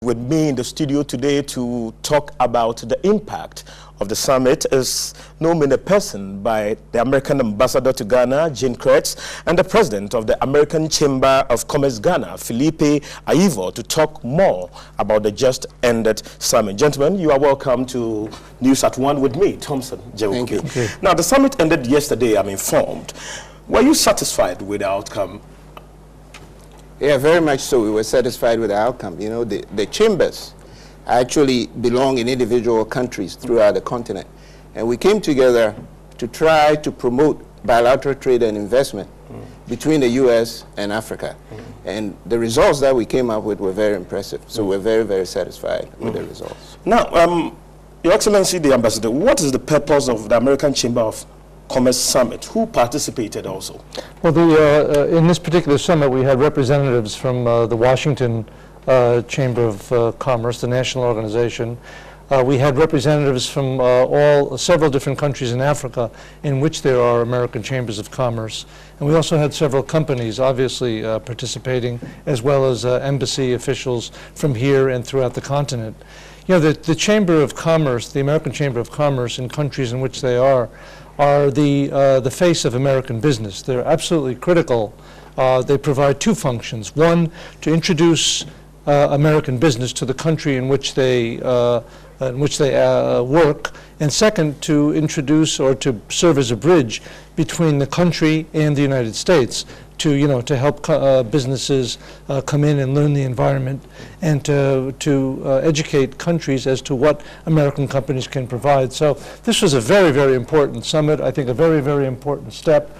With me in the studio today to talk about the impact of the summit is no mean a person by the American ambassador to Ghana, Cretz, and the president of the American Chamber of Commerce Ghana, Philippe Ayivor, to talk more about the just ended summit. Gentlemen, you are welcome to News at One with me, Thompson Jewuki. Thank you. Okay. Now, the summit ended yesterday, I'm informed. Were you satisfied with the outcome? Yeah, very much so. We were satisfied with the outcome. You know, the chambers actually belong in individual countries throughout the continent. And we came together to try to promote bilateral trade and investment between the U.S. and Africa. And the results that we came up with were very impressive. So we're very, very satisfied with the results. Now, Your Excellency, the Ambassador, what is the purpose of the American Chamber of Commerce Summit? Who participated also? Well, in this particular summit, we had representatives from the Washington Chamber of Commerce, the national organization. We had representatives from several different countries in Africa in which there are American Chambers of Commerce. And we also had several companies, obviously, participating, as well as embassy officials from here and throughout the continent. You know, the Chamber of Commerce, the American Chamber of Commerce in countries in which they are the face of American business. They're absolutely critical. They provide two functions. One, to introduce American business to the country in which they work, and second, to introduce or to serve as a bridge between the country and the United States, to help businesses come in and learn the environment, and to educate countries as to what American companies can provide. So this was a very, very important summit. I think a very, very important step.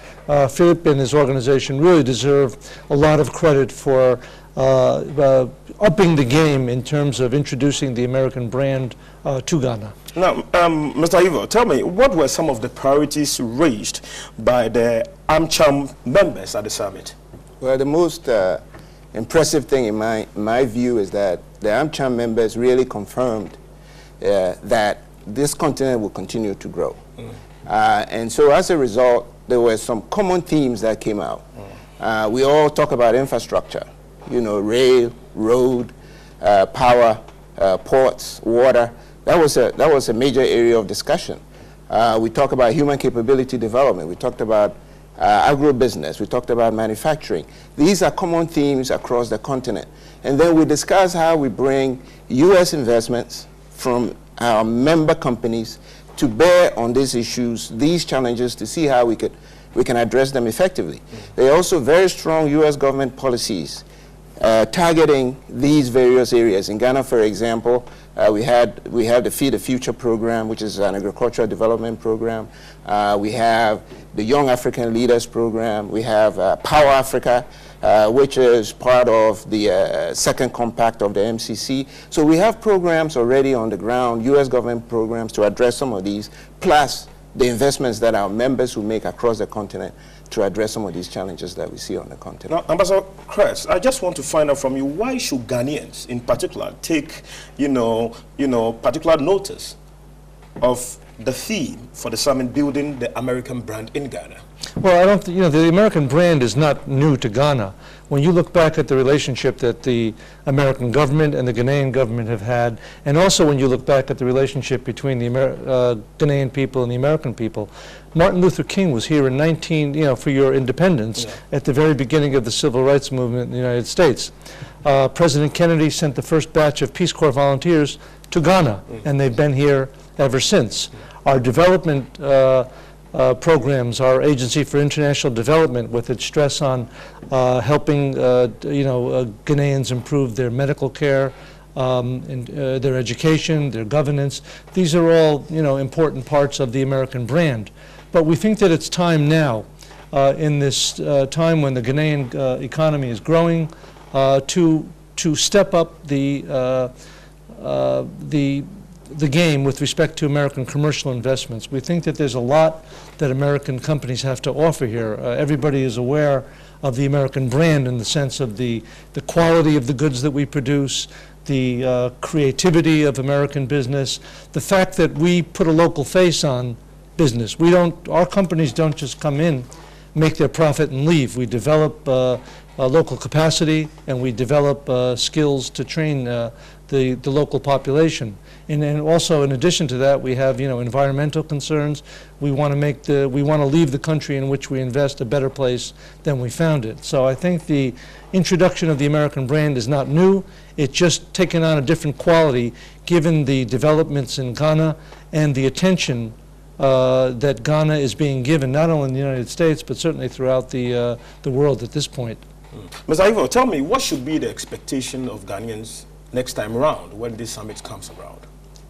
Philippe and his organization really deserve a lot of credit for upping the game in terms of introducing the American brand to Ghana. Now, Mr. Ayivor, tell me, what were some of the priorities raised by the AmCham members at the summit? Well, the most impressive thing in my view is that the AmCham members really confirmed that this continent will continue to grow. And so as a result, there were some common themes that came out. We all talk about infrastructure, rail, road, power, ports, water. That was a major area of discussion. We talked about human capability development. We talked about agribusiness. We talked about manufacturing. These are common themes across the continent. And then we discussed how we bring U.S. investments from our member companies to bear on these issues, these challenges, to see how we can address them effectively. There are also very strong U.S. government policies targeting these various areas. In Ghana, for example, we have the Feed the Future program, which is an agricultural development program. We have the Young African Leaders program. We have Power Africa, which is part of the second compact of the MCC. So we have programs already on the ground, U.S. government programs to address some of these, plus the investments that our members will make across the continent to address some of these challenges that we see on the continent. Now, Ambassador Cretz, I just want to find out from you, why should Ghanaians in particular take, particular notice of the theme for the summit, building the American brand in Ghana? Well, the American brand is not new to Ghana. When you look back at the relationship that the American government and the Ghanaian government have had, and also when you look back at the relationship between the Ghanaian people and the American people, Martin Luther King was here in for your independence at the very beginning of the civil rights movement in the United States. President Kennedy sent the first batch of Peace Corps volunteers to Ghana, and they've been here ever since. Our development programs, our Agency for International Development, with its stress on helping Ghanaians improve their medical care, and their education, their governance. These are all important parts of the American brand. But we think that it's time now, in this time when the Ghanaian economy is growing, to step up the game with respect to American commercial investments. We think that there's a lot that American companies have to offer here. Everybody is aware of the American brand in the sense of the quality of the goods that we produce, the creativity of American business, the fact that we put a local face on business. Our companies don't just come in make their profit and leave. We develop local capacity, and we develop skills to train the local population. And then also, in addition to that, we have, environmental concerns. We want to leave the country in which we invest a better place than we found it. So I think the introduction of the American brand is not new. It's just taken on a different quality given the developments in Ghana and the attention that Ghana is being given, not only in the United States, but certainly throughout the world at this point. Ms. Ayivor, tell me, what should be the expectation of Ghanaians next time around when this summit comes around?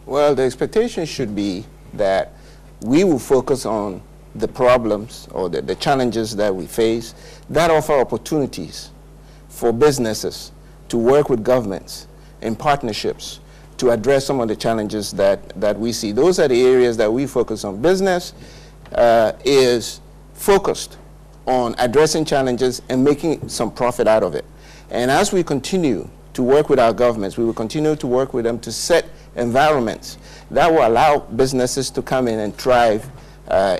Well, the expectation should be that we will focus on the problems or the challenges that we face that offer opportunities for businesses to work with governments in partnerships to address some of the challenges that we see. Those are the areas that we focus on. Business is focused on addressing challenges and making some profit out of it. And as we continue to work with our governments, we will continue to work with them to set environments that will allow businesses to come in and thrive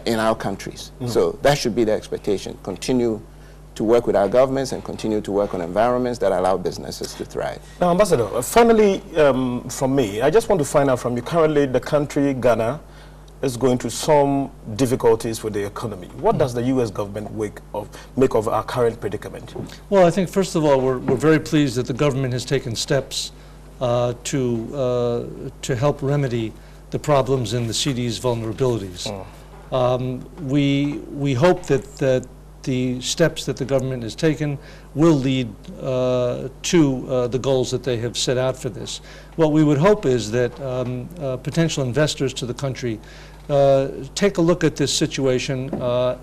in our countries. So that should be the expectation. Continue to work with our governments and continue to work on environments that allow businesses to thrive. Now, Ambassador, finally, from me, I just want to find out from you, currently the country, Ghana, is going through some difficulties with the economy. What does the U.S. government make of our current predicament? Well, I think, first of all, we're very pleased that the government has taken steps to help remedy the problems in the CD's vulnerabilities. We hope that the steps that the government has taken will lead to the goals that they have set out for this. What we would hope is that potential investors to the country take a look at this situation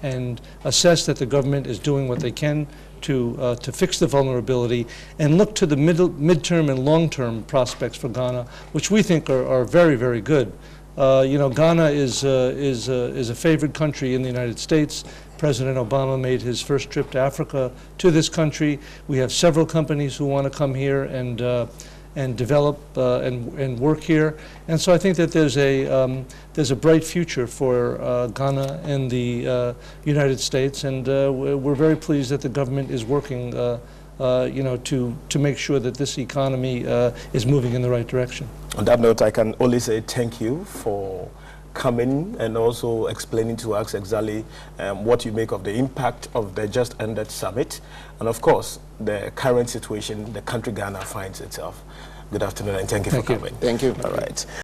and assess that the government is doing what they can to fix the vulnerability, and look to the midterm and long-term prospects for Ghana, which we think are very, very good. Ghana is a favored country in the United States. President Obama made his first trip to Africa to this country. We have several companies who want to come here and develop and work here. And so I think that there's a bright future for Ghana and the United States, and we're very pleased that the government is working to make sure that this economy is moving in the right direction. On that note, I can only say thank you for coming and also explaining to us exactly what you make of the impact of the just ended summit, and of course the current situation the country Ghana finds itself. Good afternoon, and thank you for coming. Thank you. All right.